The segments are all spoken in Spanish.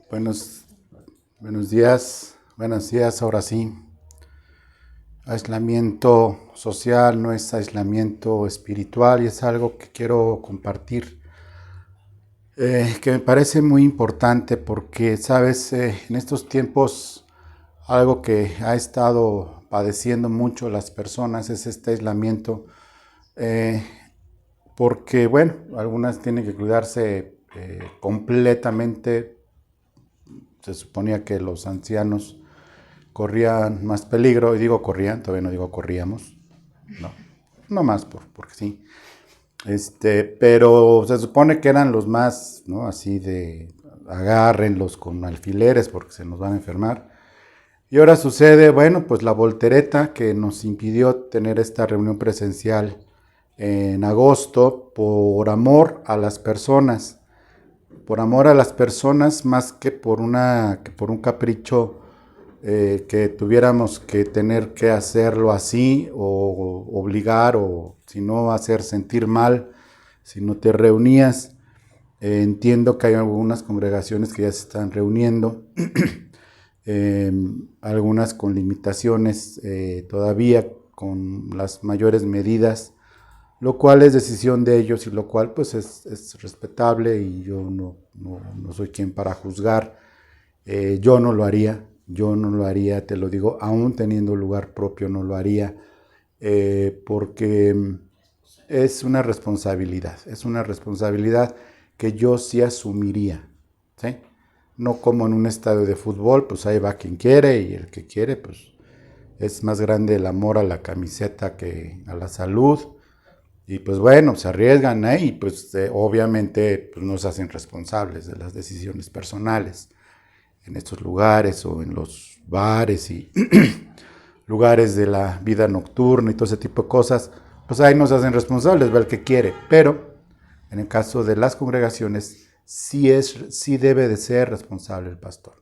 Buenos, buenos días, ahora sí. Aislamiento social no es aislamiento espiritual y es algo que quiero compartir, que me parece muy importante porque, sabes, en estos tiempos algo que ha estado padeciendo mucho las personas es este aislamiento, eh, porque, bueno, algunas tienen que cuidarse completamente. Se suponía que los ancianos corrían más peligro, y digo corrían, todavía no digo corríamos, no, no más porque sí. Pero se supone que eran los más, ¿no? Así de agárrenlos con alfileres porque se nos van a enfermar. Y ahora sucede, bueno, pues la voltereta que nos impidió tener esta reunión presencial en agosto por amor a las personas, más que por un capricho que tuviéramos que tener que hacerlo así o obligar o si no hacer sentir mal si no te reunías. Entiendo que hay algunas congregaciones que ya se están reuniendo, eh, algunas con limitaciones todavía, con las mayores medidas, lo cual es decisión de ellos y lo cual pues es respetable y yo no soy quien para juzgar. Yo no lo haría, te lo digo, aún teniendo lugar propio no lo haría, porque es una responsabilidad que yo sí asumiría, ¿sí? No como en un estadio de fútbol, pues ahí va quien quiere y el que quiere, pues es más grande el amor a la camiseta que a la salud. Y pues bueno, se arriesgan y pues obviamente pues, no se hacen responsables de las decisiones personales en estos lugares o en los bares y lugares de la vida nocturna y todo ese tipo de cosas, pues ahí nos hacen responsables, va el que quiere. Pero en el caso de las congregaciones, sí debe de ser responsable el pastor,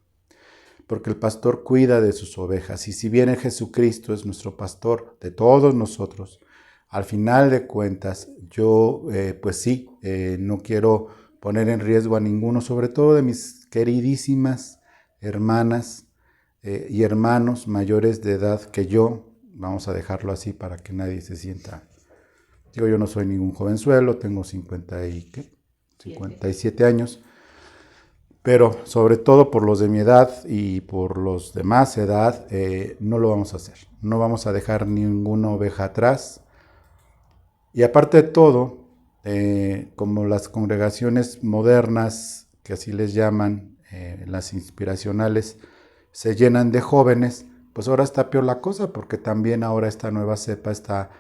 porque el pastor cuida de sus ovejas. Y si bien Jesucristo es nuestro pastor de todos nosotros, al final de cuentas, yo pues sí, no quiero poner en riesgo a ninguno, sobre todo de mis queridísimas hermanas y hermanos mayores de edad que yo. Vamos a dejarlo así para que nadie se sienta. Digo, yo no soy ningún jovenzuelo, tengo 57 años, pero sobre todo por los de mi edad y por los de más edad, no lo vamos a hacer. No vamos a dejar ninguna oveja atrás. Y aparte de todo, como las congregaciones modernas, que así les llaman, las inspiracionales, se llenan de jóvenes, pues ahora está peor la cosa, porque también ahora esta nueva cepa está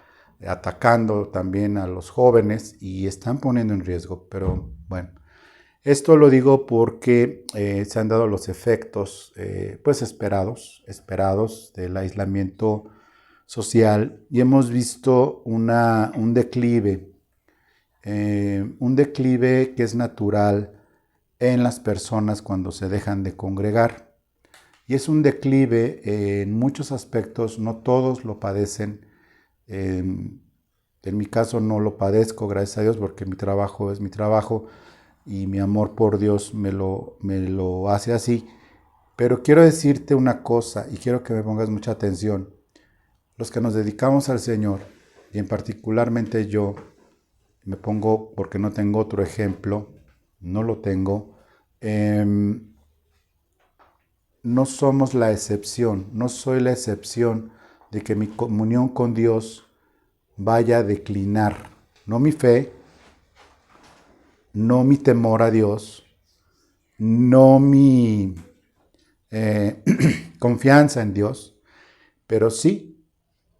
atacando también a los jóvenes y están poniendo en riesgo. Pero bueno, esto lo digo porque se han dado los efectos pues esperados del aislamiento social y hemos visto un declive que es natural en las personas cuando se dejan de congregar. Y es un declive en muchos aspectos, no todos lo padecen. En mi caso no lo padezco, gracias a Dios, porque mi trabajo es mi trabajo y mi amor por Dios me lo hace así. Pero quiero decirte una cosa y quiero que me pongas mucha atención. Los que nos dedicamos al Señor, y en particularmente yo, me pongo porque no tengo otro ejemplo, no lo tengo, no somos la excepción, no soy la excepción de que mi comunión con Dios vaya a declinar. No mi fe, no mi temor a Dios, no mi eh, confianza en Dios, pero sí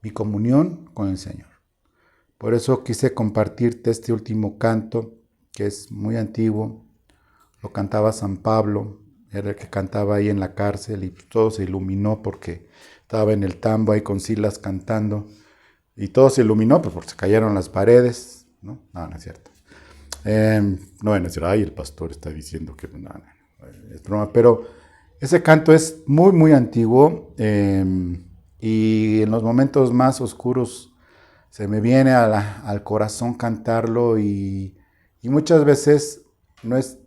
mi comunión con el Señor. Por eso quise compartirte este último canto, que es muy antiguo. Lo cantaba San Pablo, era el que cantaba ahí en la cárcel y todo se iluminó porque estaba en el tambo ahí con Silas cantando. Y todo se iluminó pues porque se cayeron las paredes, ¿no? No, no es cierto. No van a decir, ay, el pastor está diciendo que no, es broma, pero ese canto es muy, muy antiguo y en los momentos más oscuros se me viene al corazón cantarlo y muchas veces no es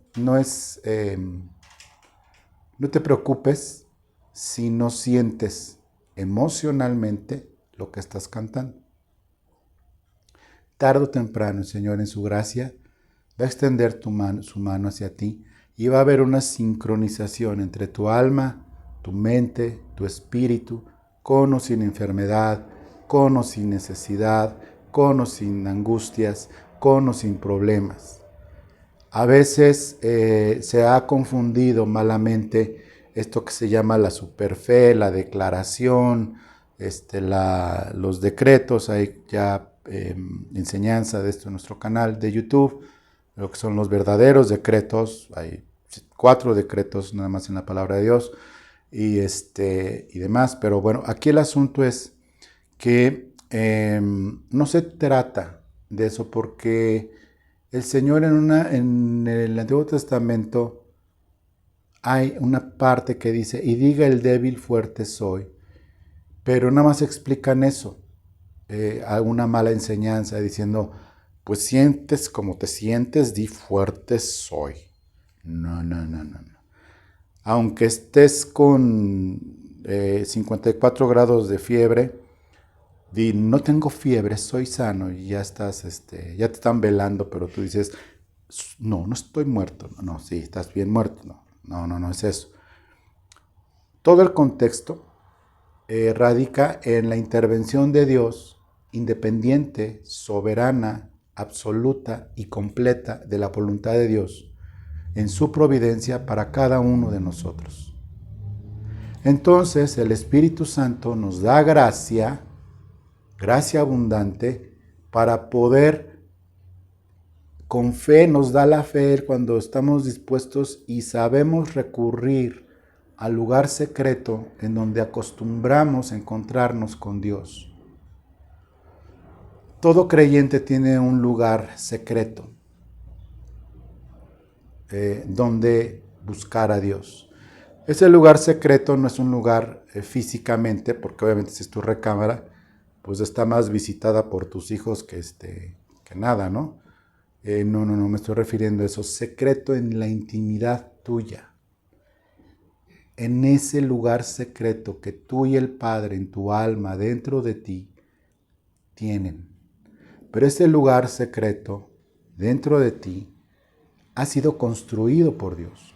No te preocupes si no sientes emocionalmente lo que estás cantando. Tarde o temprano el Señor en su gracia va a extender su mano hacia ti y va a haber una sincronización entre tu alma, tu mente, tu espíritu, con o sin enfermedad, con o sin necesidad, con o sin angustias, con o sin problemas. A veces se ha confundido malamente esto que se llama la superfe, la declaración, los decretos. Hay ya enseñanza de esto en nuestro canal de YouTube, lo que son los verdaderos decretos. Hay 4 decretos nada más en la palabra de Dios y demás. Pero bueno, aquí el asunto es que no se trata de eso, porque el Señor en el Antiguo Testamento hay una parte que dice, y diga el débil fuerte soy, pero nada más explican eso, alguna mala enseñanza diciendo, pues sientes como te sientes, di fuerte soy. No. Aunque estés con 54 grados de fiebre, di, no tengo fiebre, soy sano, y ya estás, ya te están velando, pero tú dices, no estoy muerto. No, sí, estás bien muerto. No es eso. Todo el contexto radica en la intervención de Dios, independiente, soberana, absoluta y completa de la voluntad de Dios, en su providencia para cada uno de nosotros. Entonces el Espíritu Santo nos da gracia abundante, para poder, con fe, nos da la fe cuando estamos dispuestos y sabemos recurrir al lugar secreto en donde acostumbramos a encontrarnos con Dios. Todo creyente tiene un lugar secreto donde buscar a Dios. Ese lugar secreto no es un lugar físicamente, porque obviamente si es tu recámara, pues está más visitada por tus hijos que nada, ¿no? No, me estoy refiriendo a eso. Secreto en la intimidad tuya. En ese lugar secreto que tú y el Padre en tu alma, dentro de ti, tienen. Pero ese lugar secreto, dentro de ti, ha sido construido por Dios.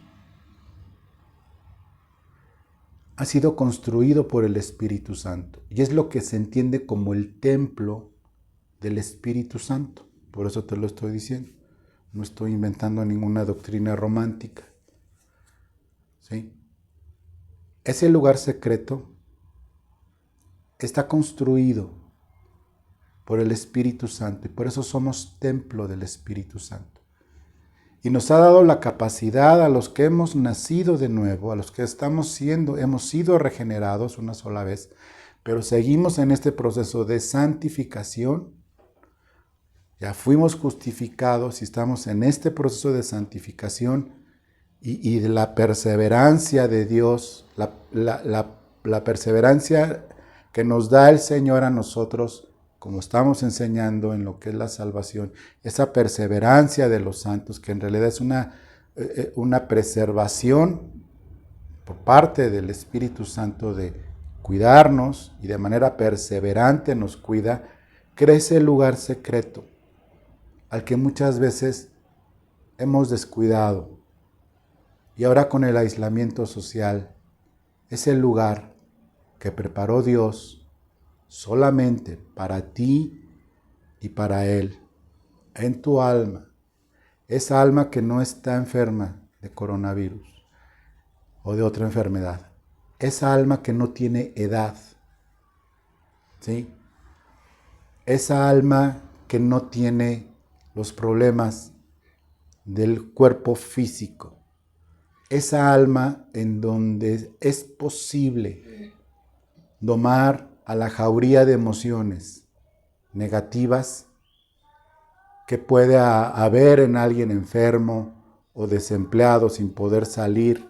Ha sido construido por el Espíritu Santo. Y es lo que se entiende como el templo del Espíritu Santo. Por eso te lo estoy diciendo. No estoy inventando ninguna doctrina romántica. ¿Sí? Ese lugar secreto está construido por el Espíritu Santo y por eso somos templo del Espíritu Santo. Y nos ha dado la capacidad a los que hemos nacido de nuevo, a los que hemos sido regenerados una sola vez, pero seguimos en este proceso de santificación. Ya fuimos justificados y estamos en este proceso de santificación y de la perseverancia de Dios, la perseverancia que nos da el Señor a nosotros, como estamos enseñando en lo que es la salvación, esa perseverancia de los santos, que en realidad es una preservación por parte del Espíritu Santo de cuidarnos y de manera perseverante nos cuida, crece el lugar secreto al que muchas veces hemos descuidado. Y ahora con el aislamiento social, es el lugar que preparó Dios solamente para ti y para Él, en tu alma, esa alma que no está enferma de coronavirus o de otra enfermedad, esa alma que no tiene edad, ¿sí? Esa alma que no tiene los problemas del cuerpo físico, esa alma en donde es posible domar a la jauría de emociones negativas que puede haber en alguien enfermo o desempleado sin poder salir,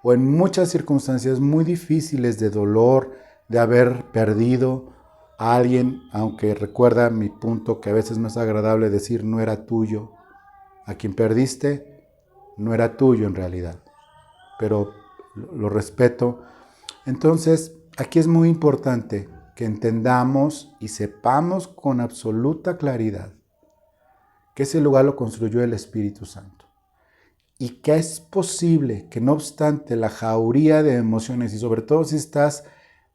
o en muchas circunstancias muy difíciles de dolor, de haber perdido a alguien, aunque recuerda mi punto que a veces no es agradable decir no era tuyo. A quien perdiste no era tuyo en realidad, pero lo respeto. Entonces, aquí es muy importante que entendamos y sepamos con absoluta claridad que ese lugar lo construyó el Espíritu Santo. Y que es posible que no obstante la jauría de emociones, y sobre todo si estás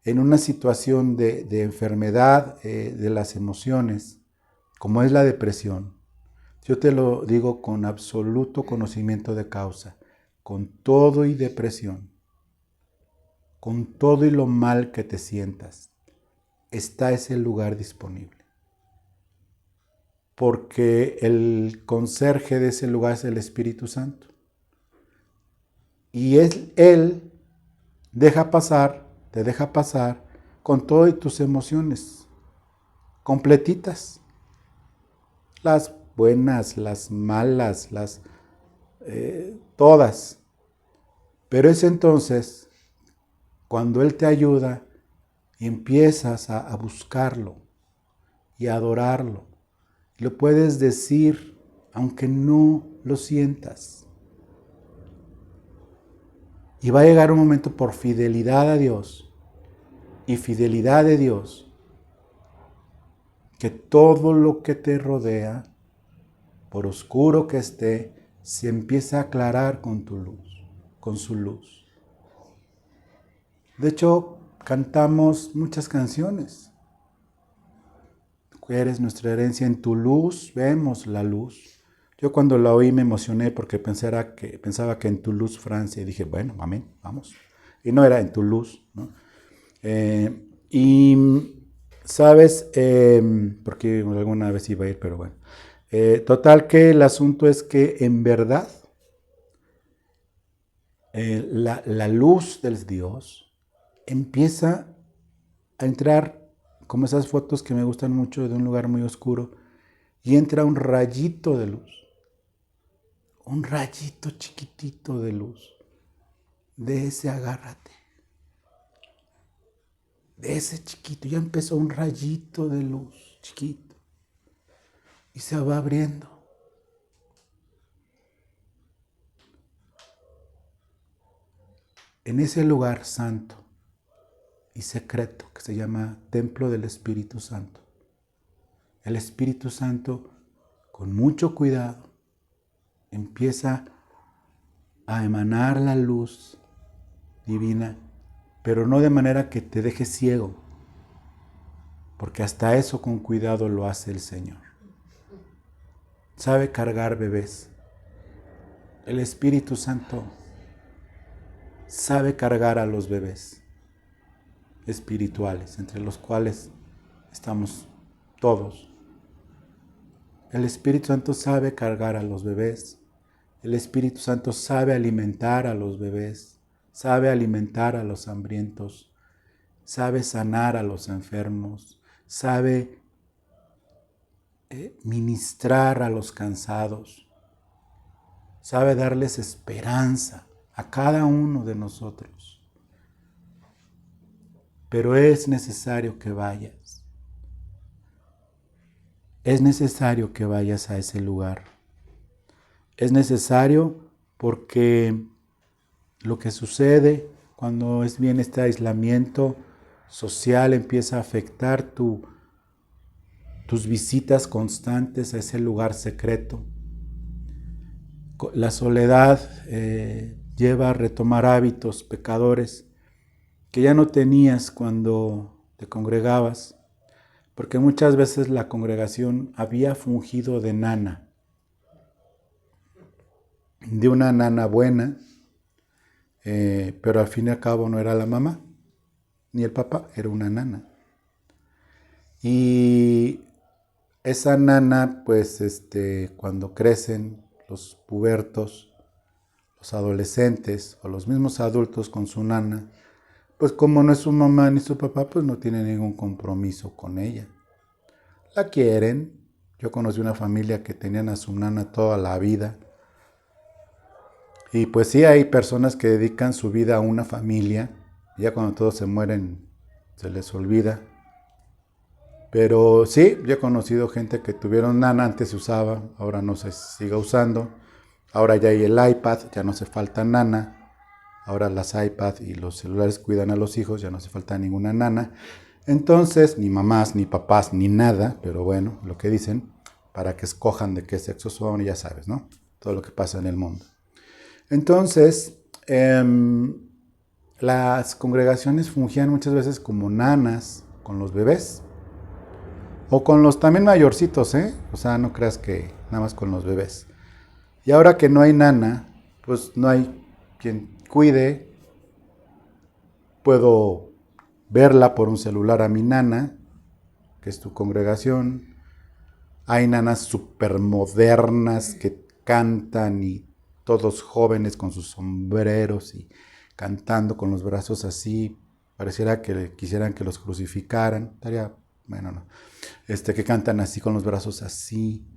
en una situación de enfermedad de las emociones, como es la depresión, yo te lo digo con absoluto conocimiento de causa, con todo y depresión, con todo y lo mal que te sientas, está ese lugar disponible. Porque el conserje de ese lugar es el Espíritu Santo. Y Él te deja pasar con todas tus emociones, completitas. Las buenas, las malas, todas. Pero es entonces cuando Él te ayuda y empiezas a buscarlo y a adorarlo. Lo puedes decir aunque no lo sientas. Y va a llegar un momento por fidelidad a Dios y fidelidad de Dios, que todo lo que te rodea, por oscuro que esté, se empieza a aclarar con tu luz, con su luz. De hecho, cantamos muchas canciones. Eres nuestra herencia, en tu luz vemos la luz. Yo cuando la oí me emocioné porque pensaba que en Toulouse, Francia, y dije, bueno, amén, vamos. Y no era en Toulouse, ¿no? Y, ¿sabes? Porque alguna vez iba a ir, pero bueno. Total que el asunto es que en verdad la luz del Dios empieza a entrar, como esas fotos que me gustan mucho de un lugar muy oscuro, y entra un rayito de luz. Un rayito chiquitito de luz. De ese agárrate. De ese chiquito. Ya empezó un rayito de luz chiquito. Y se va abriendo. En ese lugar santo y secreto que se llama Templo del Espíritu Santo. El Espíritu Santo, con mucho cuidado, empieza a emanar la luz divina, pero no de manera que te deje ciego, porque hasta eso con cuidado lo hace el Señor. Sabe cargar bebés. El Espíritu Santo sabe cargar a los bebés espirituales, entre los cuales estamos todos. El Espíritu Santo sabe cargar a los bebés. El Espíritu Santo sabe alimentar a los bebés, sabe alimentar a los hambrientos, sabe sanar a los enfermos, sabe ministrar a los cansados, sabe darles esperanza a cada uno de nosotros. Pero es necesario que vayas. Es necesario que vayas a ese lugar. Es necesario porque lo que sucede cuando es bien este aislamiento social empieza a afectar tus visitas constantes a ese lugar secreto. La soledad lleva a retomar hábitos pecadores que ya no tenías cuando te congregabas, porque muchas veces la congregación había fungido de nana, de una nana buena, pero al fin y al cabo no era la mamá, ni el papá, era una nana. Y esa nana, pues, cuando crecen los pubertos, los adolescentes o los mismos adultos con su nana, pues como no es su mamá ni su papá, pues no tienen ningún compromiso con ella. La quieren. Yo conocí una familia que tenían a su nana toda la vida. Y pues sí, hay personas que dedican su vida a una familia. Ya cuando todos se mueren, se les olvida. Pero sí, yo he conocido gente que tuvieron nana, antes se usaba, ahora no se sigue usando. Ahora ya hay el iPad, ya no hace falta nana. ahora las iPad y los celulares cuidan a los hijos, ya no hace falta ninguna nana. Entonces, ni mamás, ni papás, ni nada, pero bueno, lo que dicen, para que escojan de qué sexo son, ya sabes, ¿no? Todo lo que pasa en el mundo. Entonces, las congregaciones fungían muchas veces como nanas con los bebés, o con los también mayorcitos, ¿eh? O sea, no creas que nada más con los bebés. Y ahora que no hay nana, pues no hay quien cuide. Puedo verla por un celular a mi nana, que es tu congregación. Hay nanas súper modernas que cantan y todos jóvenes con sus sombreros y cantando con los brazos así. Pareciera que quisieran que los crucificaran. Estaría, bueno, no. Que cantan así con los brazos así.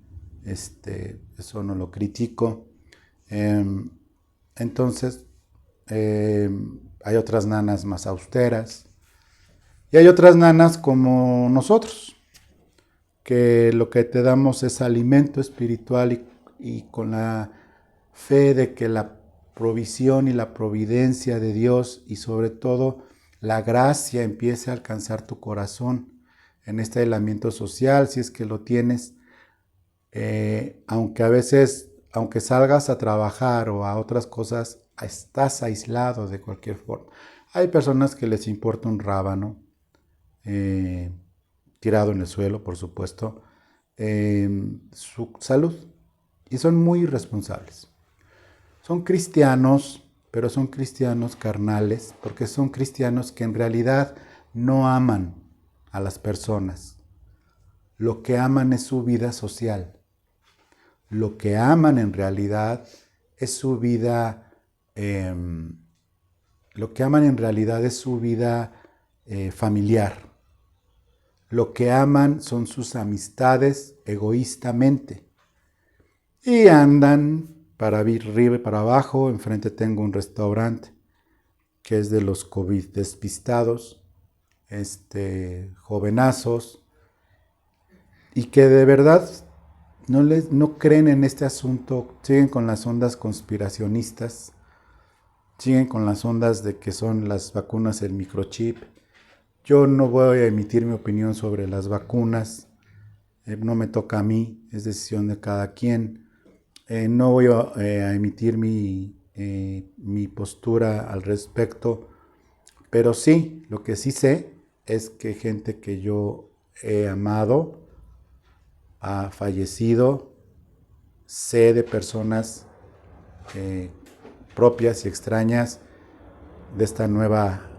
Eso no lo critico. Entonces, hay otras nanas más austeras. Y hay otras nanas como nosotros, que lo que te damos es alimento espiritual y con la fe de que la provisión y la providencia de Dios y sobre todo la gracia empiece a alcanzar tu corazón en este aislamiento social, si es que lo tienes, aunque a veces, aunque salgas a trabajar o a otras cosas, estás aislado de cualquier forma. Hay personas que les importa un rábano, tirado en el suelo, por supuesto, su salud. Y son muy irresponsables. Son cristianos, pero son cristianos carnales, porque son cristianos que en realidad no aman a las personas. Lo que aman es su vida social. Lo que aman en realidad es su vida, familiar. Lo que aman son sus amistades egoístamente. Y andan para arriba y para abajo. Enfrente tengo un restaurante que es de los COVID despistados, jovenazos, y que de verdad no creen en este asunto, siguen con las ondas conspiracionistas, siguen con las ondas de que son las vacunas el microchip. Yo no voy a emitir mi opinión sobre las vacunas, no me toca a mí, es decisión de cada quien. No voy a emitir mi postura al respecto, pero sí, lo que sí sé es que gente que yo he amado ha fallecido. Sé de personas propias y extrañas de esta nueva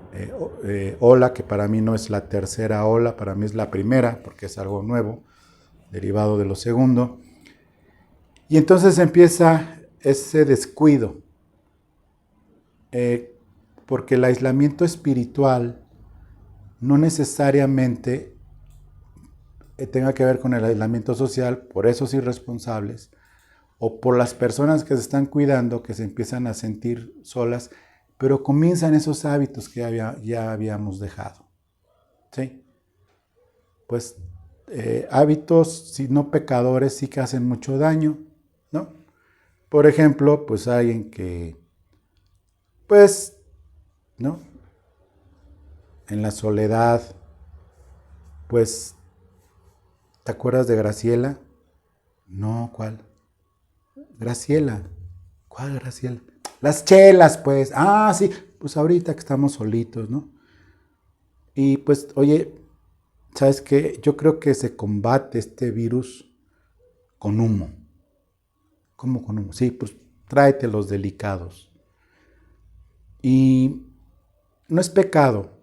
ola, que para mí no es la tercera ola, para mí es la primera, porque es algo nuevo, derivado de lo segundo. Y entonces empieza ese descuido, porque el aislamiento espiritual no necesariamente tenga que ver con el aislamiento social por esos irresponsables o por las personas que se están cuidando, que se empiezan a sentir solas, pero comienzan esos hábitos que ya habíamos dejado. ¿Sí? Pues hábitos, si no pecadores, sí que hacen mucho daño, ¿no? Por ejemplo, pues alguien que, pues, ¿no? En la soledad, pues, ¿te acuerdas de Graciela? No, ¿cuál? Graciela. ¿Cuál Graciela? Las chelas, pues. Ah, sí, pues ahorita que estamos solitos, ¿no? Y pues, oye, ¿sabes qué? Yo creo que se combate este virus con humo. ¿Cómo con humo? Sí, pues tráete los delicados. Y no es pecado,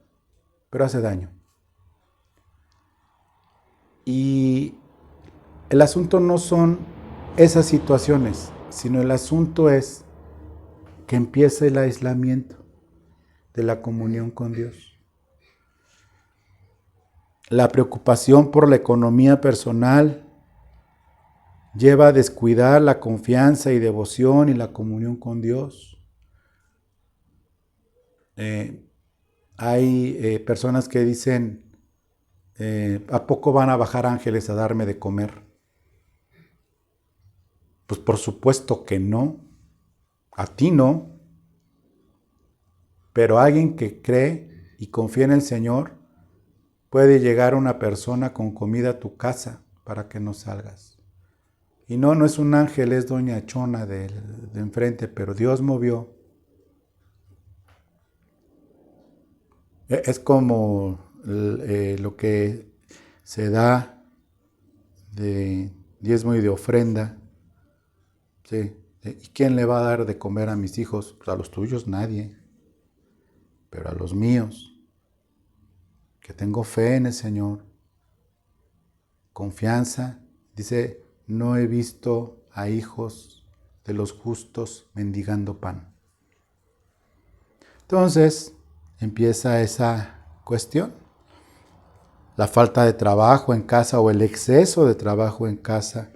pero hace daño. Y el asunto no son esas situaciones, sino el asunto es que empieza el aislamiento de la comunión con Dios. La preocupación por la economía personal lleva a descuidar la confianza y devoción y la comunión con Dios. Hay personas que dicen, ¿a poco van a bajar ángeles a darme de comer? Pues por supuesto que no. A ti no. Pero alguien que cree y confía en el Señor, puede llegar una persona con comida a tu casa para que no salgas. Y no es un ángel, es doña Chona de enfrente, pero Dios movió. Es como lo que se da de diezmo y de ofrenda. Sí. ¿Y quién le va a dar de comer a mis hijos? Pues a los tuyos nadie, pero a los míos, que tengo fe en el Señor, confianza. Dice, no he visto a hijos de los justos mendigando pan. Entonces, empieza esa cuestión. La falta de trabajo en casa o el exceso de trabajo en casa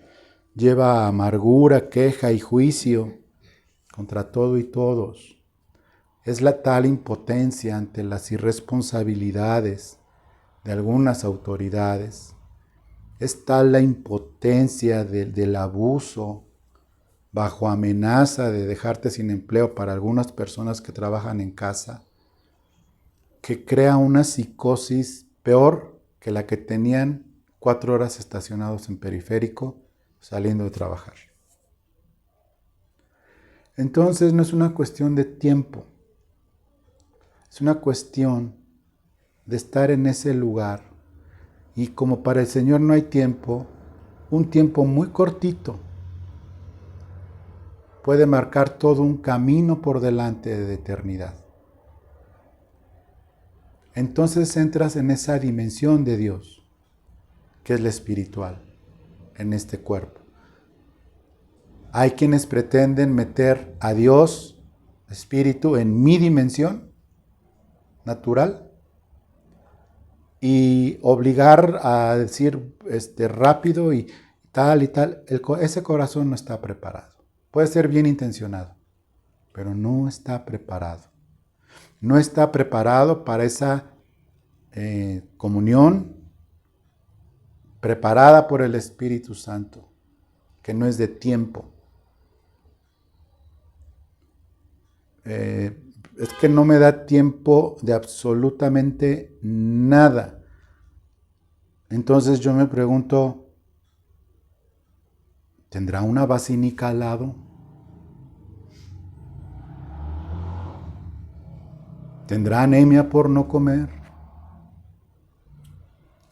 lleva a amargura, queja y juicio contra todo y todos. Es la tal impotencia ante las irresponsabilidades de algunas autoridades. Es tal la impotencia del abuso bajo amenaza de dejarte sin empleo para algunas personas que trabajan en casa, que crea una psicosis peor que la que tenían 4 horas estacionados en periférico saliendo de trabajar. Entonces no es una cuestión de tiempo, es una cuestión de estar en ese lugar. Y como para el Señor no hay tiempo, un tiempo muy cortito puede marcar todo un camino por delante de eternidad. Entonces entras en esa dimensión de Dios, que es la espiritual, en este cuerpo. Hay quienes pretenden meter a Dios, espíritu, en mi dimensión natural y obligar a decir rápido y tal y tal. Ese corazón no está preparado. Puede ser bien intencionado, pero no está preparado. No está preparado para esa comunión preparada por el Espíritu Santo, que no es de tiempo. Es que no me da tiempo de absolutamente nada. Entonces yo me pregunto, ¿tendrá una basílica al lado? ¿Tendrá anemia por no comer?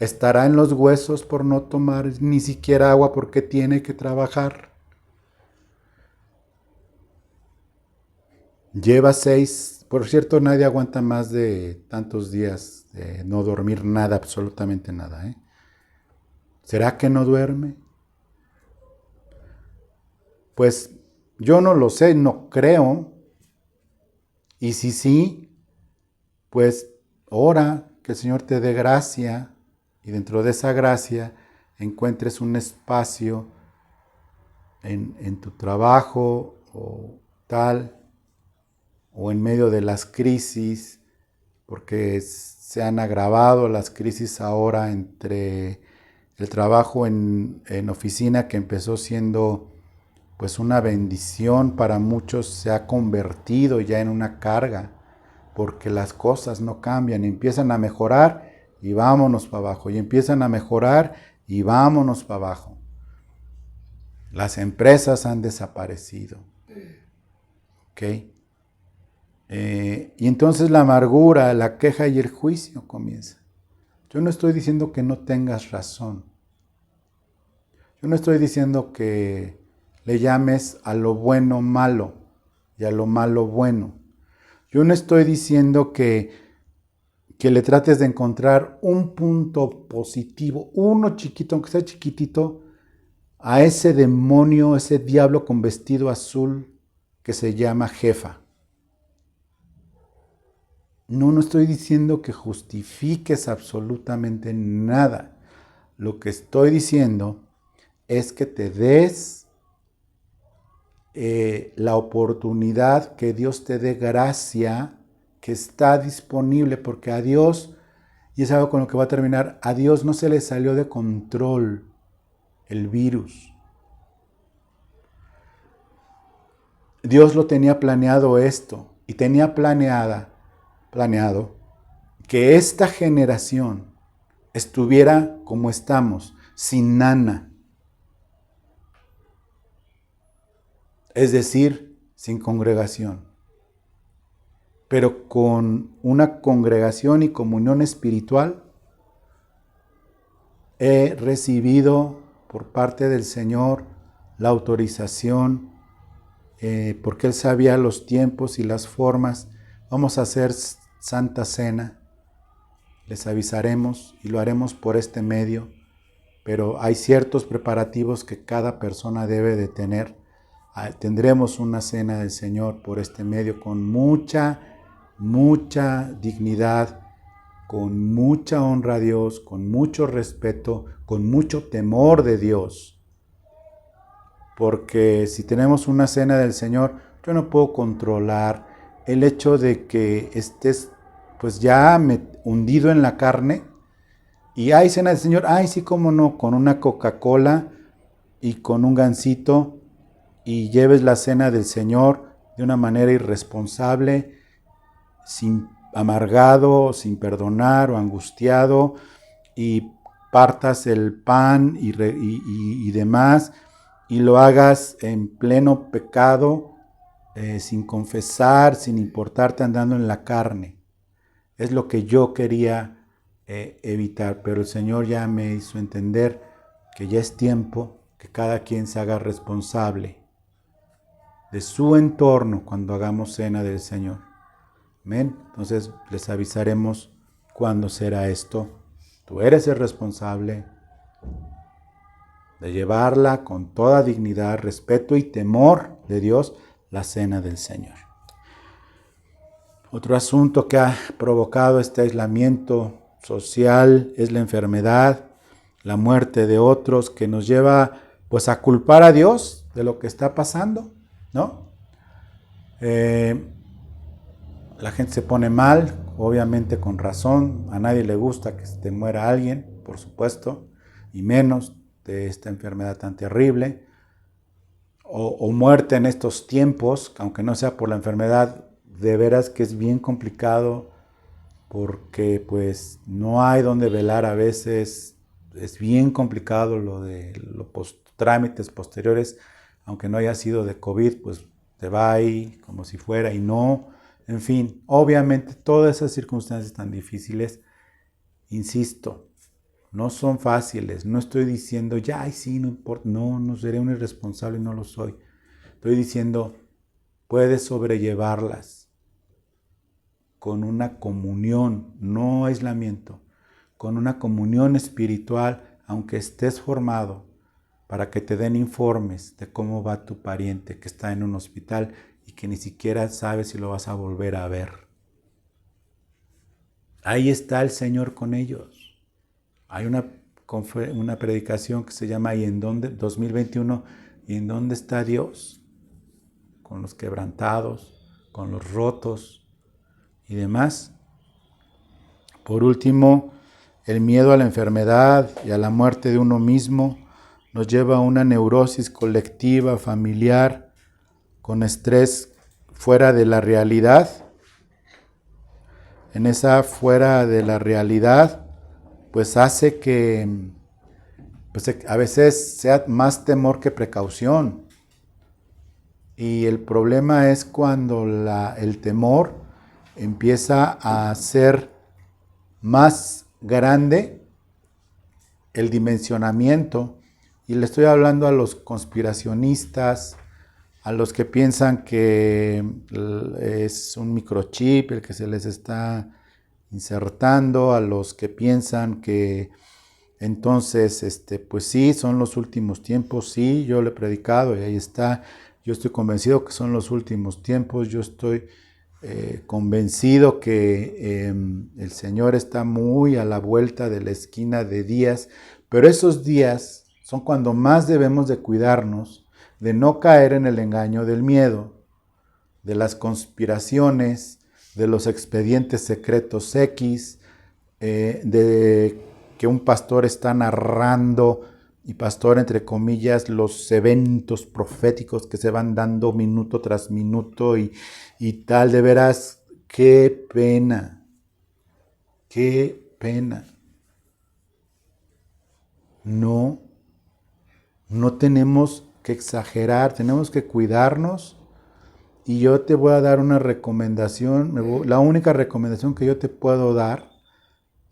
¿Estará en los huesos por no tomar ni siquiera agua porque tiene que trabajar? Lleva 6, por cierto, nadie aguanta más de tantos días de no dormir nada, absolutamente nada. ¿Será que no duerme? Pues yo no lo sé, no creo. Y si sí, pues ora que el Señor te dé gracia y dentro de esa gracia encuentres un espacio en tu trabajo o tal, o en medio de las crisis, porque se han agravado las crisis ahora entre el trabajo en oficina, que empezó siendo pues una bendición para muchos, se ha convertido ya en una carga, porque las cosas no cambian, empiezan a mejorar y vámonos para abajo, y empiezan a mejorar y vámonos para abajo. Las empresas han desaparecido. ¿Ok? Y entonces la amargura, la queja y el juicio comienza. Yo no estoy diciendo que no tengas razón. Yo no estoy diciendo que le llames a lo bueno malo y a lo malo bueno. Yo no estoy diciendo que le trates de encontrar un punto positivo, uno chiquito, aunque sea chiquitito, a ese demonio, ese diablo con vestido azul que se llama jefa. No estoy diciendo que justifiques absolutamente nada. Lo que estoy diciendo es que te des la oportunidad, que Dios te dé gracia, que está disponible, porque a Dios, y es algo con lo que va a terminar, a Dios no se le salió de control el virus. Dios lo tenía planeado esto, y tenía planeada planeado que esta generación estuviera como estamos, sin nana. Es decir, sin congregación, pero con una congregación y comunión espiritual. He recibido por parte del Señor la autorización, porque Él sabía los tiempos y las formas. Vamos a hacer Santa Cena, les avisaremos y lo haremos por este medio, pero hay ciertos preparativos que cada persona debe de tener. Tendremos una cena del Señor por este medio con mucha dignidad, con mucha honra a Dios, con mucho respeto, con mucho temor de Dios. Porque si tenemos una cena del Señor, yo no puedo controlar el hecho de que estés pues ya hundido en la carne y hay cena del Señor, ay sí, cómo no, con una Coca-Cola y con un gansito y lleves la cena del Señor de una manera irresponsable, sin amargado, sin perdonar o angustiado, y partas el pan y demás, y lo hagas en pleno pecado, sin confesar, sin importarte, andando en la carne. Es lo que yo quería evitar, pero el Señor ya me hizo entender que ya es tiempo que cada quien se haga responsable de su entorno cuando hagamos cena del Señor. Amén. Entonces les avisaremos cuándo será esto. Tú eres el responsable de llevarla con toda dignidad, respeto y temor de Dios, la cena del Señor. Otro asunto que ha provocado este aislamiento social es la enfermedad, la muerte de otros, que nos lleva pues a culpar a Dios de lo que está pasando, ¿no? La gente se pone mal, obviamente con razón, a nadie le gusta que se te muera alguien, por supuesto, y menos de esta enfermedad tan terrible, o muerte en estos tiempos, aunque no sea por la enfermedad, de veras que es bien complicado, porque pues no hay donde velar a veces, es bien complicado lo de los trámites posteriores, aunque no haya sido de COVID, pues te va ahí como si fuera y no. En fin, obviamente todas esas circunstancias tan difíciles, insisto, no son fáciles. No estoy diciendo, ya, ay, sí, no importa, no seré un irresponsable, no lo soy. Estoy diciendo, puedes sobrellevarlas con una comunión, no aislamiento, con una comunión espiritual, aunque estés formado, para que te den informes de cómo va tu pariente que está en un hospital y que ni siquiera sabes si lo vas a volver a ver. Ahí está el Señor con ellos. Hay una predicación que se llama ¿Y en dónde? 2021, ¿y en dónde está Dios? Con los quebrantados, con los rotos y demás. Por último, el miedo a la enfermedad y a la muerte de uno mismo nos lleva a una neurosis colectiva, familiar, con estrés fuera de la realidad. En esa fuera de la realidad, pues hace que pues a veces sea más temor que precaución. Y el problema es cuando el temor empieza a ser más grande el dimensionamiento. Y le estoy hablando a los conspiracionistas, a los que piensan que es un microchip el que se les está insertando, a los que piensan que entonces, pues sí, son los últimos tiempos, sí, yo lo he predicado y ahí está, yo estoy convencido que son los últimos tiempos, yo estoy convencido que el Señor está muy a la vuelta de la esquina de días, pero esos días son cuando más debemos de cuidarnos, de no caer en el engaño del miedo, de las conspiraciones, de los expedientes secretos X, de que un pastor está narrando, y pastor entre comillas, los eventos proféticos que se van dando minuto tras minuto y tal, de veras qué pena, qué pena. No tenemos que exagerar, tenemos que cuidarnos. Y yo te voy a dar una recomendación, la única recomendación que yo te puedo dar,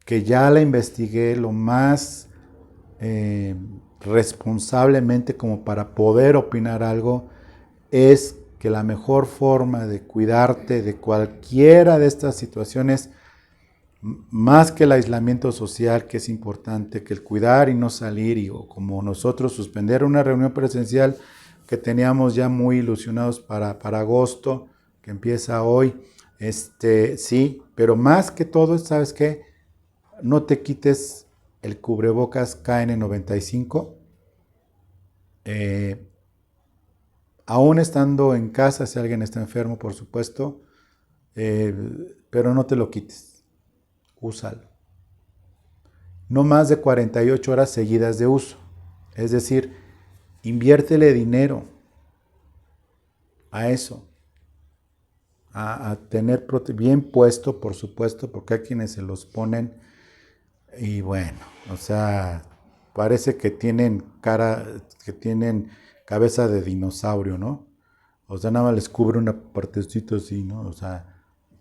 que ya la investigué lo más responsablemente como para poder opinar algo, es que la mejor forma de cuidarte de cualquiera de estas situaciones, más que el aislamiento social, que es importante, que el cuidar y no salir, o como nosotros suspender una reunión presencial que teníamos ya muy ilusionados para agosto, que empieza hoy, sí, pero más que todo, ¿sabes qué? No te quites el cubrebocas KN95, aún estando en casa, si alguien está enfermo, por supuesto, pero no te lo quites. Úsalo. No más de 48 horas seguidas de uso. Es decir, inviértele dinero a eso. A tener bien puesto, por supuesto, porque hay quienes se los ponen y bueno, o sea, parece que tienen cabeza de dinosaurio, ¿no? O sea, nada más les cubre una partecita así, ¿no? O sea,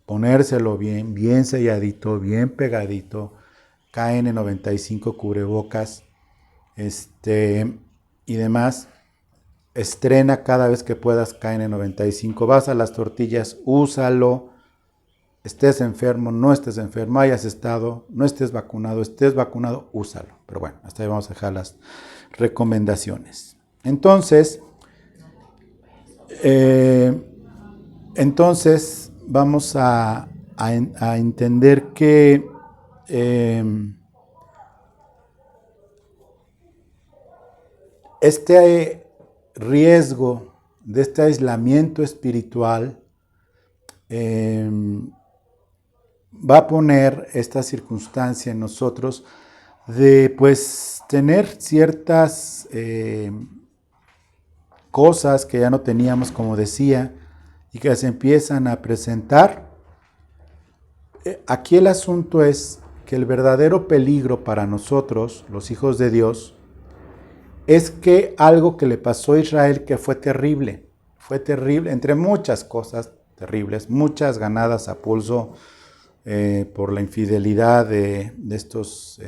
ponérselo bien selladito, bien pegadito, KN95 cubrebocas, y demás. Estrena cada vez que puedas KN95, vas a las tortillas, úsalo, estés enfermo, no estés enfermo, hayas estado, no estés vacunado, úsalo. Pero bueno, hasta ahí vamos a dejar las recomendaciones. Entonces vamos a entender que este riesgo de este aislamiento espiritual va a poner esta circunstancia en nosotros de pues tener ciertas cosas que ya no teníamos, como decía, y que se empiezan a presentar. Aquí el asunto es que el verdadero peligro para nosotros, los hijos de Dios, es que algo que le pasó a Israel que fue terrible, entre muchas cosas terribles, muchas ganadas a pulso por la infidelidad de estos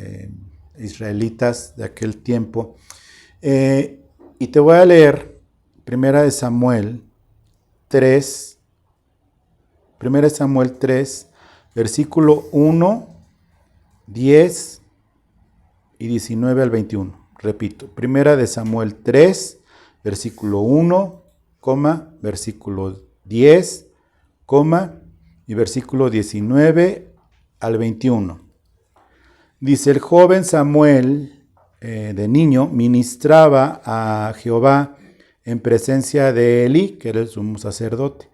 israelitas de aquel tiempo. Y te voy a leer 1 Samuel 3, versículo 1, 10 y 19 al 21. Repito, 1 Samuel 3, versículo 1, versículo 10, y versículo 19 al 21. Dice: el joven Samuel, de niño, ministraba a Jehová en presencia de Elí, que era el sumo sacerdote.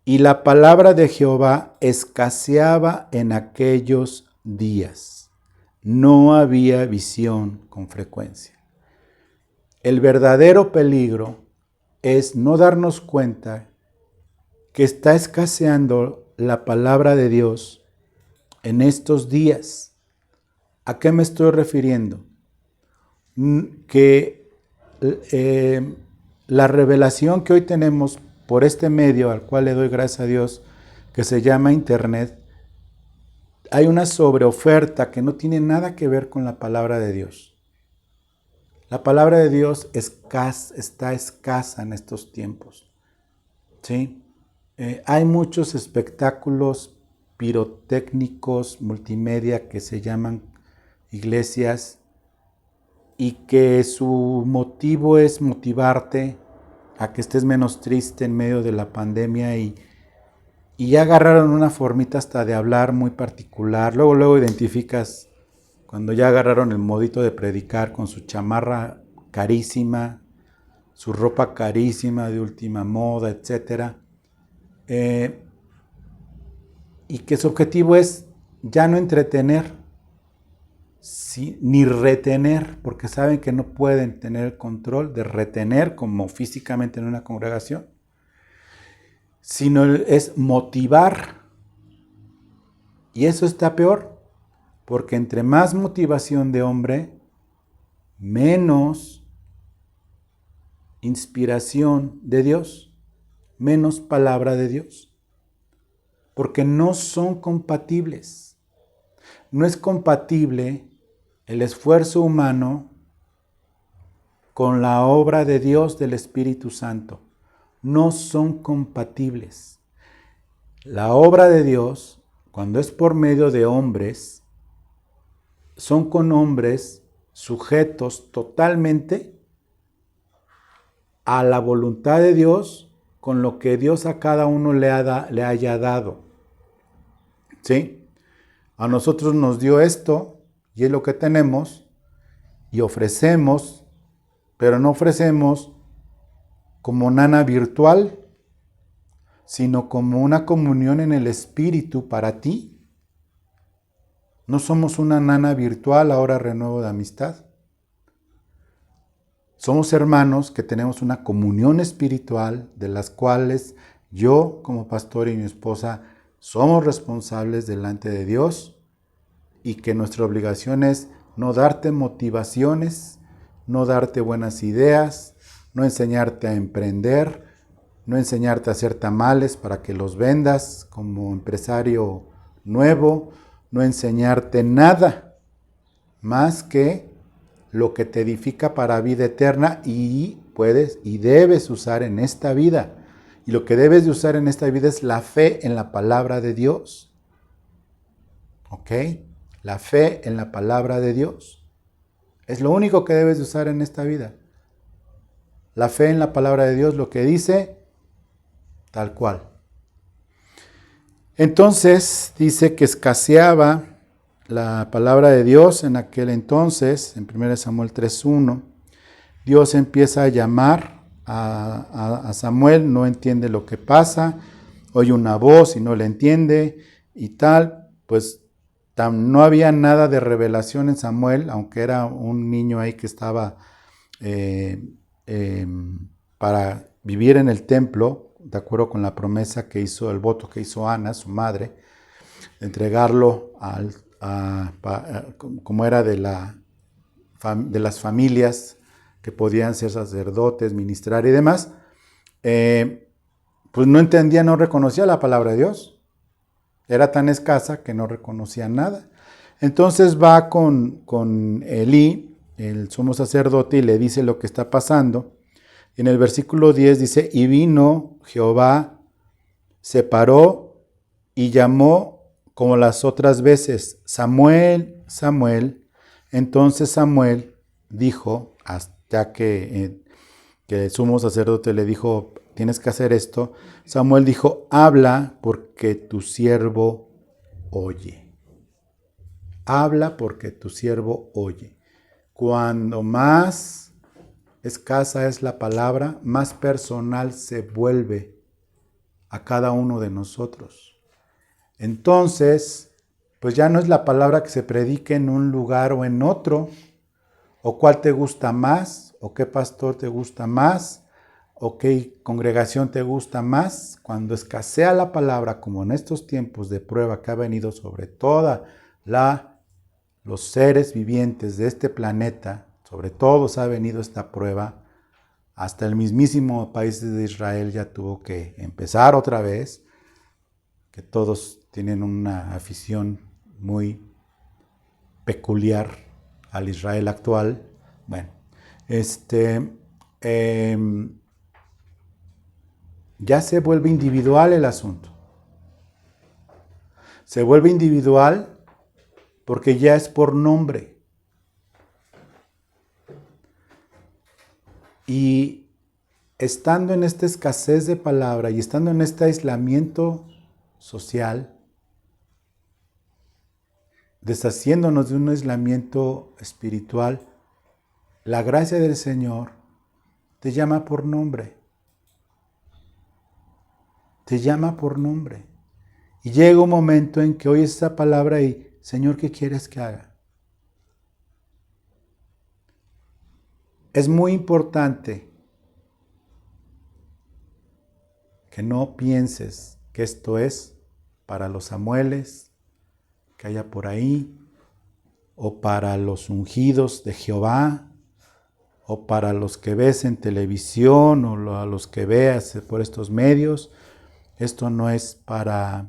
Y la palabra de Jehová escaseaba en aquellos días. No había visión con frecuencia. El verdadero peligro es no darnos cuenta que está escaseando la palabra de Dios en estos días. ¿A qué me estoy refiriendo? Que la revelación que hoy tenemos por este medio, al cual le doy gracias a Dios, que se llama Internet, hay una sobreoferta que no tiene nada que ver con la palabra de Dios. La palabra de Dios está escasa en estos tiempos. ¿Sí? Hay muchos espectáculos pirotécnicos, multimedia, que se llaman iglesias, y que su motivo es motivarte a que estés menos triste en medio de la pandemia, y ya agarraron una formita hasta de hablar muy particular. Luego identificas cuando ya agarraron el modito de predicar con su chamarra carísima, su ropa carísima de última moda, etc. Y que su objetivo es ya no entretener, ni retener, porque saben que no pueden tener el control de retener como físicamente en una congregación, sino es motivar Y eso está peor, porque entre más motivación de hombre, menos inspiración de Dios, menos palabra de Dios, porque no son compatibles. No es compatible el esfuerzo humano con la obra de Dios del Espíritu Santo. No son compatibles. La obra de Dios, cuando es por medio de hombres, son con hombres sujetos totalmente a la voluntad de Dios, con lo que Dios a cada uno le haya dado. ¿Sí? A nosotros nos dio esto, y es lo que tenemos, y ofrecemos, pero no ofrecemos como nana virtual, sino como una comunión en el Espíritu para ti. No somos una nana virtual, ahora renuevo de amistad. Somos hermanos que tenemos una comunión espiritual, de las cuales yo como pastor y mi esposa somos responsables delante de Dios, y que nuestra obligación es no darte motivaciones, no darte buenas ideas, no enseñarte a emprender, no enseñarte a hacer tamales para que los vendas como empresario nuevo, no enseñarte nada más que lo que te edifica para vida eterna y puedes y debes usar en esta vida. Y lo que debes de usar en esta vida es la fe en la palabra de Dios. ¿Ok? La fe en la palabra de Dios. Es lo único que debes de usar en esta vida. La fe en la palabra de Dios, lo que dice, tal cual. Entonces dice que escaseaba la palabra de Dios en aquel entonces, en 1 Samuel 3:1. Dios empieza a llamar a Samuel, no entiende lo que pasa, oye una voz y no la entiende y tal. Pues no había nada de revelación en Samuel, aunque era un niño ahí que estaba para vivir en el templo, de acuerdo con la promesa que hizo, el voto que hizo Ana, su madre, de entregarlo como era de las familias que podían ser sacerdotes, ministrar y demás, pues no entendía, no reconocía la palabra de Dios. Era tan escasa que no reconocía nada. Entonces va con Elí, el sumo sacerdote, y le dice lo que está pasando. En el versículo 10 dice, y vino Jehová, se paró y llamó como las otras veces, Samuel, Samuel. Entonces Samuel dijo, hasta que el sumo sacerdote le dijo, tienes que hacer esto, Samuel dijo, habla porque tu siervo oye. Habla porque tu siervo oye. Cuando más escasa es la palabra, más personal se vuelve a cada uno de nosotros. Entonces, pues ya no es la palabra que se predique en un lugar o en otro, o cuál te gusta más, o qué pastor te gusta más, o qué congregación te gusta más. Cuando escasea la palabra, como en estos tiempos de prueba que ha venido sobre toda los seres vivientes de este planeta, sobre todos ha venido esta prueba, hasta el mismísimo país de Israel ya tuvo que empezar otra vez, que todos tienen una afición muy peculiar al Israel actual. Bueno, ya se vuelve individual el asunto. Se vuelve individual porque ya es por nombre. Y estando en esta escasez de palabra y estando en este aislamiento social, deshaciéndonos de un aislamiento espiritual, la gracia del Señor te llama por nombre. Te llama por nombre. Y llega un momento en que oyes esa palabra y, Señor, ¿qué quieres que haga? Es muy importante que no pienses que esto es para los Samueles, que haya por ahí, o para los ungidos de Jehová, o para los que ves en televisión, o a los que veas por estos medios. Esto no es para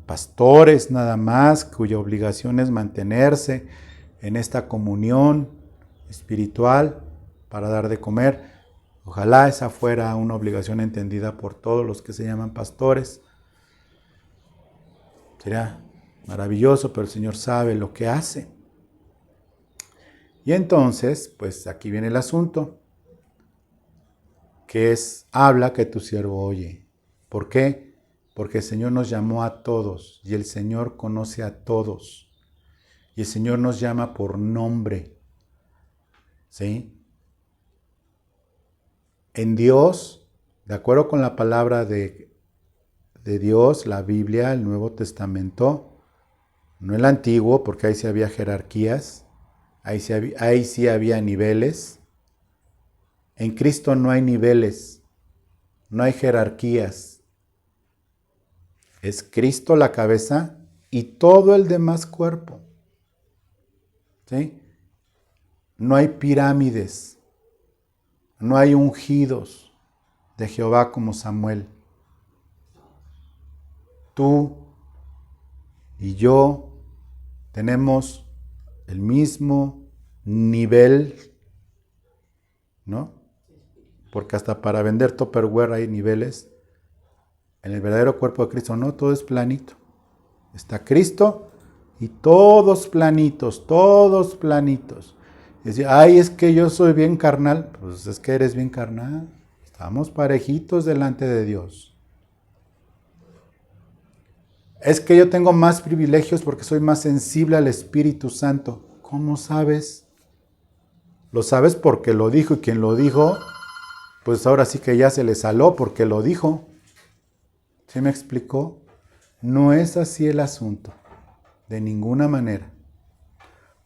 pastores nada más, cuya obligación es mantenerse en esta comunión espiritual para dar de comer. Ojalá esa fuera una obligación entendida por todos los que se llaman pastores. Sería maravilloso, pero el Señor sabe lo que hace. Y entonces, pues aquí viene el asunto, que es, habla que tu siervo oye. ¿Por qué? Porque el Señor nos llamó a todos, y el Señor conoce a todos, y el Señor nos llama por nombre. ¿Sí? En Dios, de acuerdo con la palabra de Dios, la Biblia, el Nuevo Testamento, no el Antiguo, porque ahí sí había jerarquías, ahí sí había niveles. En Cristo no hay niveles, no hay jerarquías. Es Cristo la cabeza y todo el demás cuerpo. ¿Sí? No hay pirámides, no hay ungidos de Jehová como Samuel. Tú y yo tenemos el mismo nivel, ¿no? Porque hasta para vender Tupperware hay niveles. En el verdadero cuerpo de Cristo no, todo es planito. Está Cristo y todos planitos, todos planitos. Y decir, ay, es que yo soy bien carnal. Pues es que eres bien carnal. Estamos parejitos delante de Dios. Es que yo tengo más privilegios porque soy más sensible al Espíritu Santo. ¿Cómo sabes? Lo sabes porque lo dijo, y quien lo dijo, pues ahora sí que ya se le saló porque lo dijo. ¿Sí me explicó? No es así el asunto, de ninguna manera.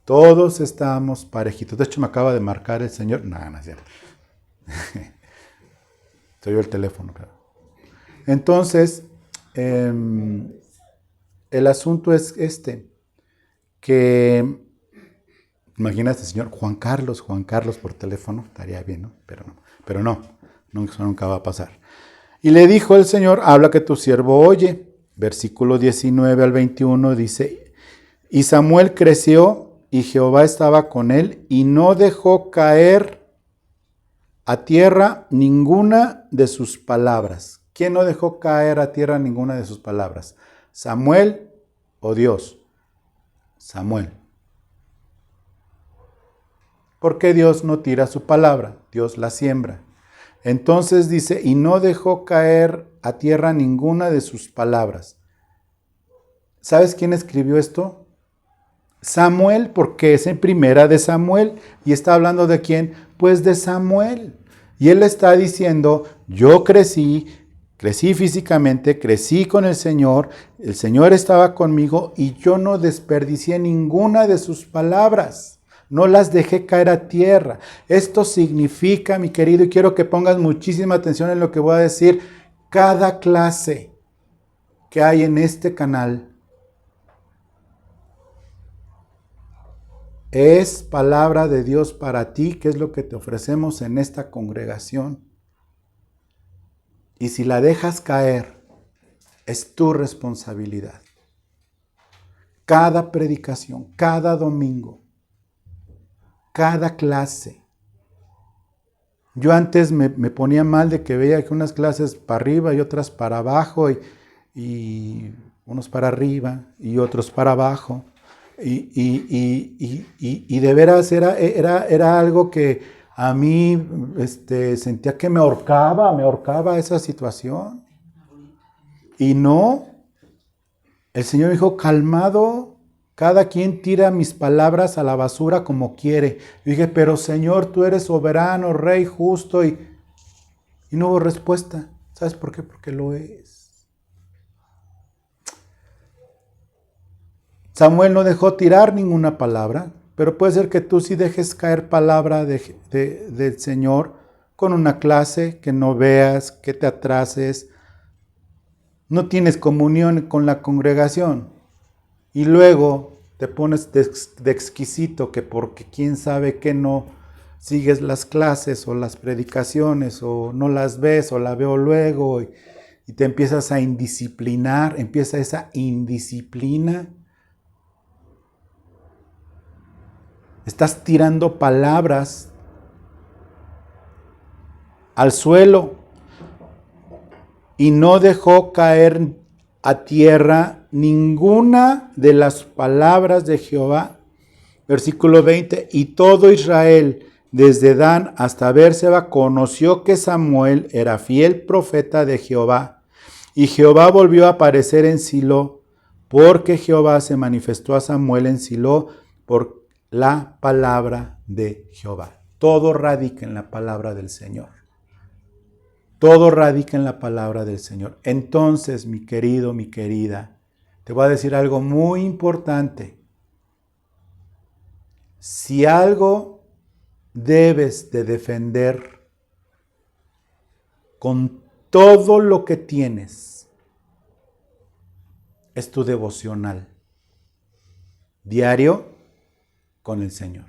Todos estamos parejitos. De hecho, me acaba de marcar el Señor. No es cierto. Se oyó el teléfono, claro. Entonces, el asunto es que, imagínate, señor, Juan Carlos por teléfono, estaría bien, ¿no? Pero no, eso nunca va a pasar. Y le dijo el Señor, habla que tu siervo oye. Versículo 19 al 21 dice, y Samuel creció y Jehová estaba con él y no dejó caer a tierra ninguna de sus palabras. ¿Quién no dejó caer a tierra ninguna de sus palabras? ¿Samuel o Dios? Samuel. Porque Dios no tira su palabra, Dios la siembra. Entonces dice, y no dejó caer a tierra ninguna de sus palabras. ¿Sabes quién escribió esto? Samuel, porque es en primera de Samuel. ¿Y está hablando de quién? Pues de Samuel. Y él está diciendo, yo crecí físicamente, crecí con el Señor estaba conmigo y yo no desperdicié ninguna de sus palabras. No las dejé caer a tierra. Esto significa, mi querido, y quiero que pongas muchísima atención en lo que voy a decir, cada clase que hay en este canal es palabra de Dios para ti, que es lo que te ofrecemos en esta congregación. Y si la dejas caer, es tu responsabilidad. Cada predicación, cada domingo, cada clase. Yo antes me ponía mal de que veía que unas clases para arriba y otras para abajo, y unos para arriba y otros para abajo. Y de veras era algo que a mí sentía que me ahorcaba esa situación. Y no, el Señor dijo, calmado, cada quien tira mis palabras a la basura como quiere. Yo dije, pero Señor, tú eres soberano, Rey, justo, y no hubo respuesta. ¿Sabes por qué? Porque lo es. Samuel no dejó tirar ninguna palabra, pero puede ser que tú sí dejes caer palabra del Señor con una clase, que no veas, que te atrases. no tienes comunión con la congregación y luego te pones de exquisito que porque quién sabe que no sigues las clases o las predicaciones o no las ves o la veo luego y te empiezas a indisciplinar, empieza esa indisciplina. Estás tirando palabras al suelo y no dejó caer a tierra ninguna de las palabras de Jehová. Versículo 20, y todo Israel, desde Dan hasta Bérseba, conoció que Samuel era fiel profeta de Jehová. Y Jehová volvió a aparecer en Silo, porque Jehová se manifestó a Samuel en Silo por la palabra de Jehová. Todo radica en la palabra del Señor. Todo radica en la palabra del Señor. Entonces, mi querido, mi querida, te voy a decir algo muy importante. Si algo debes de defender con todo lo que tienes, es tu devocional diario con el Señor.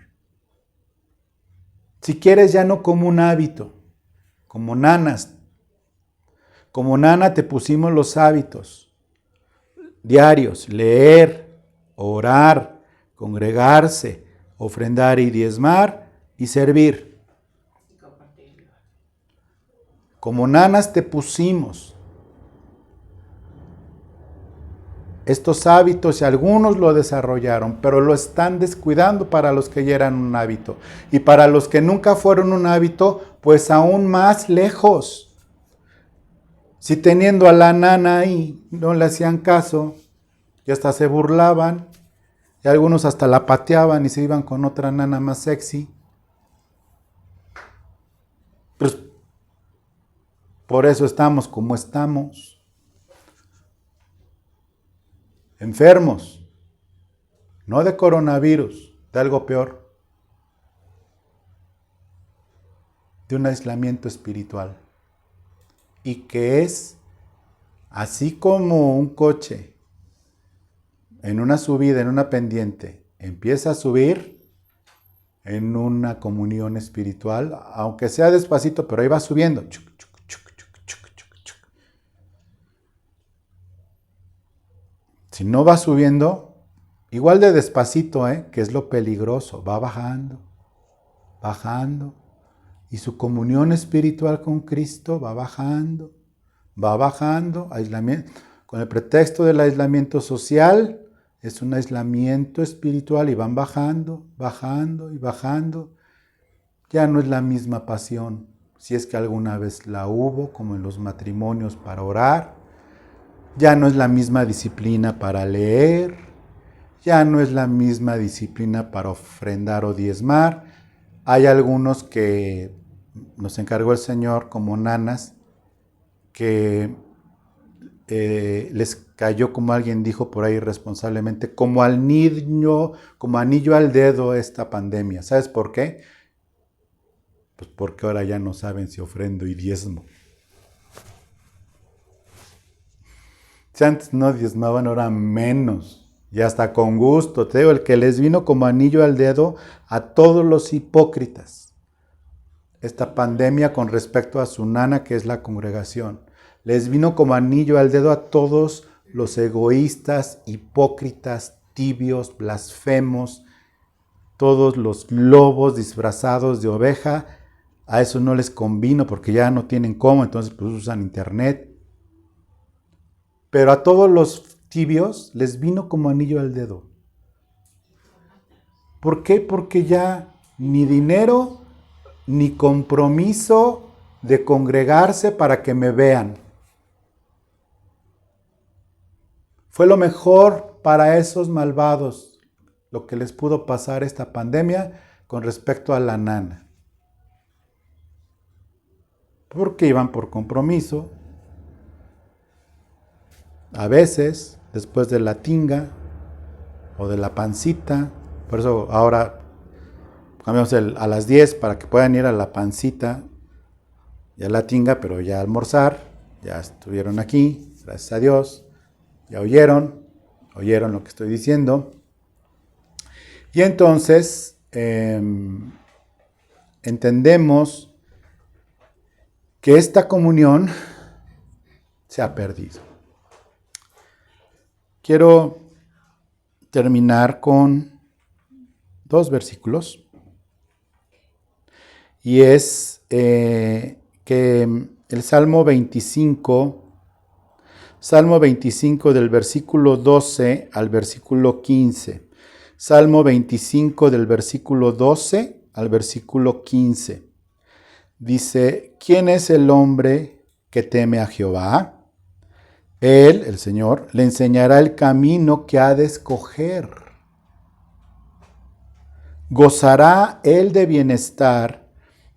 Si quieres, ya no como un hábito, como nanas. Como nana te pusimos los hábitos diarios: leer, orar, congregarse, ofrendar y diezmar y servir. Como nanas te pusimos estos hábitos y algunos lo desarrollaron, pero lo están descuidando para los que ya eran un hábito. Y para los que nunca fueron un hábito, pues aún más lejos. Si teniendo a la nana ahí no le hacían caso y hasta se burlaban y algunos hasta la pateaban y se iban con otra nana más sexy, pues por eso estamos como estamos, enfermos, no de coronavirus, de algo peor, de un aislamiento espiritual. Y que es así como un coche en una subida, en una pendiente, empieza a subir en una comunión espiritual, aunque sea despacito, pero ahí va subiendo. Si no va subiendo, igual de despacito, que es lo peligroso, va bajando, bajando. Y su comunión espiritual con Cristo va bajando, aislamiento. Con el pretexto del aislamiento social, es un aislamiento espiritual y van bajando, bajando y bajando. Ya no es la misma pasión, si es que alguna vez la hubo, como en los matrimonios para orar. Ya no es la misma disciplina para leer, ya no es la misma disciplina para ofrendar o diezmar. Hay algunos que nos encargó el Señor como nanas, que les cayó, como alguien dijo por ahí irresponsablemente, como al niño, como anillo al dedo esta pandemia. ¿Sabes por qué? Pues porque ahora ya no saben si ofrendo y diezmo. Si antes no diezmaban, ahora menos. Y hasta con gusto. Te digo, el que les vino como anillo al dedo a todos los hipócritas. Esta pandemia con respecto a su nana, que es la congregación. Les vino como anillo al dedo a todos los egoístas, hipócritas, tibios, blasfemos, todos los lobos disfrazados de oveja. A eso no les convino porque ya no tienen cómo, entonces pues usan internet. Pero a todos los tibios les vino como anillo al dedo. ¿Por qué? Porque ya ni dinero, ni compromiso de congregarse para que me vean. Fue lo mejor para esos malvados lo que les pudo pasar esta pandemia con respecto a la nana. Porque iban por compromiso. A veces, después de la tinga o de la pancita, por eso ahora cambiamos a las 10 para que puedan ir a la pancita y a la tinga, pero ya almorzar, ya estuvieron aquí, Gracias a Dios. Ya oyeron lo que estoy diciendo. Y entonces entendemos que esta comunión se ha perdido. Quiero terminar con 2 versículos. Y es que el Salmo 25 del versículo 12 al versículo 15. Salmo 25 del versículo 12 al versículo 15. Dice, ¿quién es el hombre que teme a Jehová? Él, el Señor, le enseñará el camino que ha de escoger. Gozará él de bienestar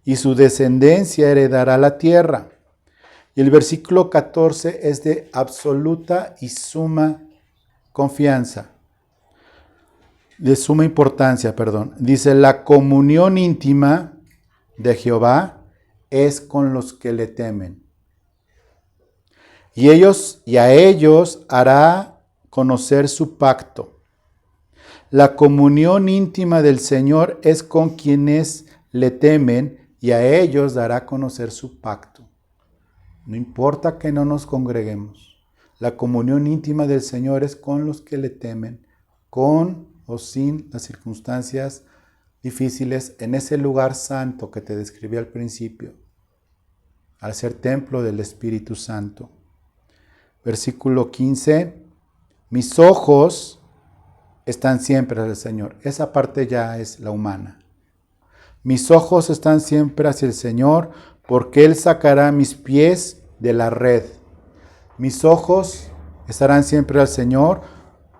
y su descendencia heredará la tierra. Y el versículo 14 es de absoluta y suma confianza. De suma importancia, perdón. Dice, la comunión íntima de Jehová es con los que le temen. Y a ellos hará conocer su pacto. La comunión íntima del Señor es con quienes le temen y a ellos dará a conocer su pacto. No importa que no nos congreguemos. La comunión íntima del Señor es con los que le temen, con o sin las circunstancias difíciles en ese lugar santo que te describí al principio, al ser templo del Espíritu Santo. Versículo 15, mis ojos están siempre hacia el Señor. Esa parte ya es la humana. Mis ojos están siempre hacia el Señor, porque Él sacará mis pies de la red. Mis ojos estarán siempre al Señor,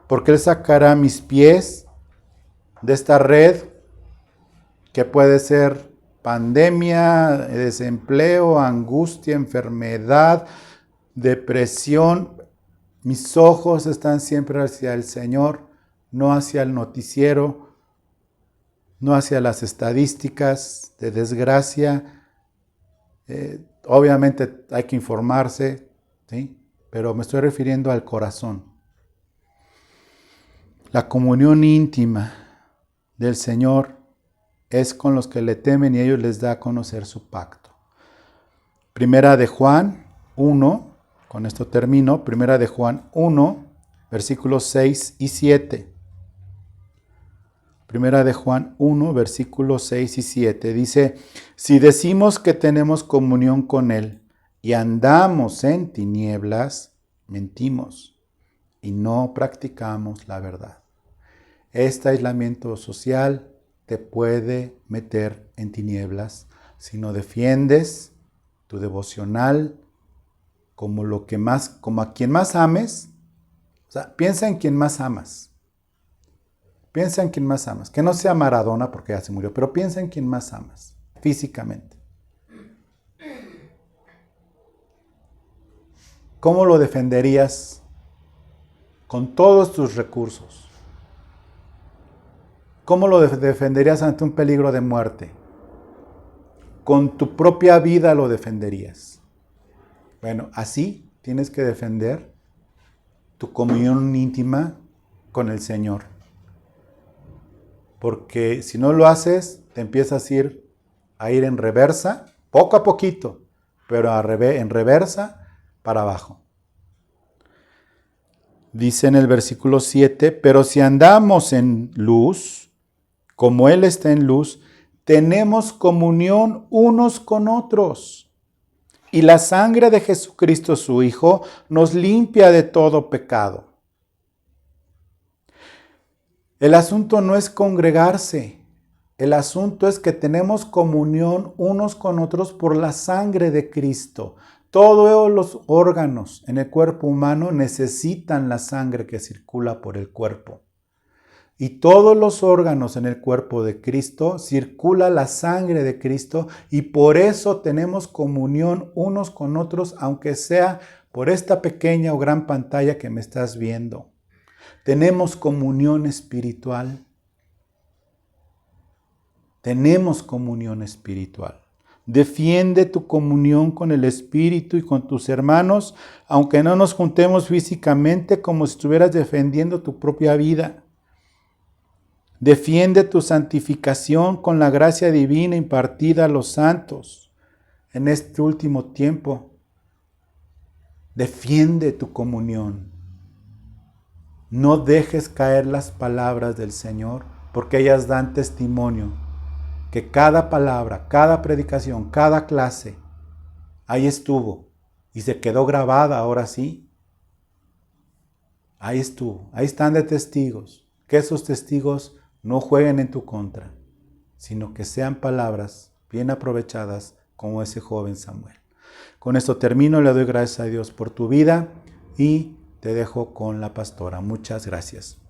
porque Él sacará mis pies de esta red, que puede ser pandemia, desempleo, angustia, enfermedad, depresión. Mis ojos están siempre hacia el Señor, no hacia el noticiero, no hacia las estadísticas de desgracia. Obviamente hay que informarse, ¿sí? Pero me estoy refiriendo al corazón. La comunión íntima del Señor es con los que le temen y ellos les da a conocer su pacto. Primera de Juan 1, con esto termino, Primera de Juan 1, versículos 6 y 7. Primera de Juan 1, versículos 6 y 7. Dice, si decimos que tenemos comunión con Él y andamos en tinieblas, mentimos y no practicamos la verdad. Este aislamiento social te puede meter en tinieblas si no defiendes tu devocional como a quien más ames. O sea, piensa en quien más amas. Piensa en quien más amas. Que no sea Maradona porque ya se murió, pero piensa en quien más amas, físicamente. ¿Cómo lo defenderías con todos tus recursos? ¿Cómo lo defenderías ante un peligro de muerte? Con tu propia vida lo defenderías. Bueno, así tienes que defender tu comunión íntima con el Señor. Porque si no lo haces, te empiezas a ir en reversa, poco a poquito, pero en reversa para abajo. Dice en el versículo 7, pero si andamos en luz, como Él está en luz, tenemos comunión unos con otros. Y la sangre de Jesucristo, su Hijo, nos limpia de todo pecado. El asunto no es congregarse. El asunto es que tenemos comunión unos con otros por la sangre de Cristo. Todos los órganos en el cuerpo humano necesitan la sangre que circula por el cuerpo. Y todos los órganos en el cuerpo de Cristo circula la sangre de Cristo y por eso tenemos comunión unos con otros, aunque sea por esta pequeña o gran pantalla que me estás viendo. Tenemos comunión espiritual. Tenemos comunión espiritual. Defiende tu comunión con el Espíritu y con tus hermanos, aunque no nos juntemos físicamente, como si estuvieras defendiendo tu propia vida. Defiende tu santificación con la gracia divina impartida a los santos en este último tiempo. Defiende tu comunión. No dejes caer las palabras del Señor, porque ellas dan testimonio que cada palabra, cada predicación, cada clase, ahí estuvo y se quedó grabada, ahora sí. Ahí estuvo, ahí están de testigos. Que esos testigos no jueguen en tu contra, sino que sean palabras bien aprovechadas como ese joven Samuel. Con esto termino, le doy gracias a Dios por tu vida y te dejo con la pastora. Muchas gracias.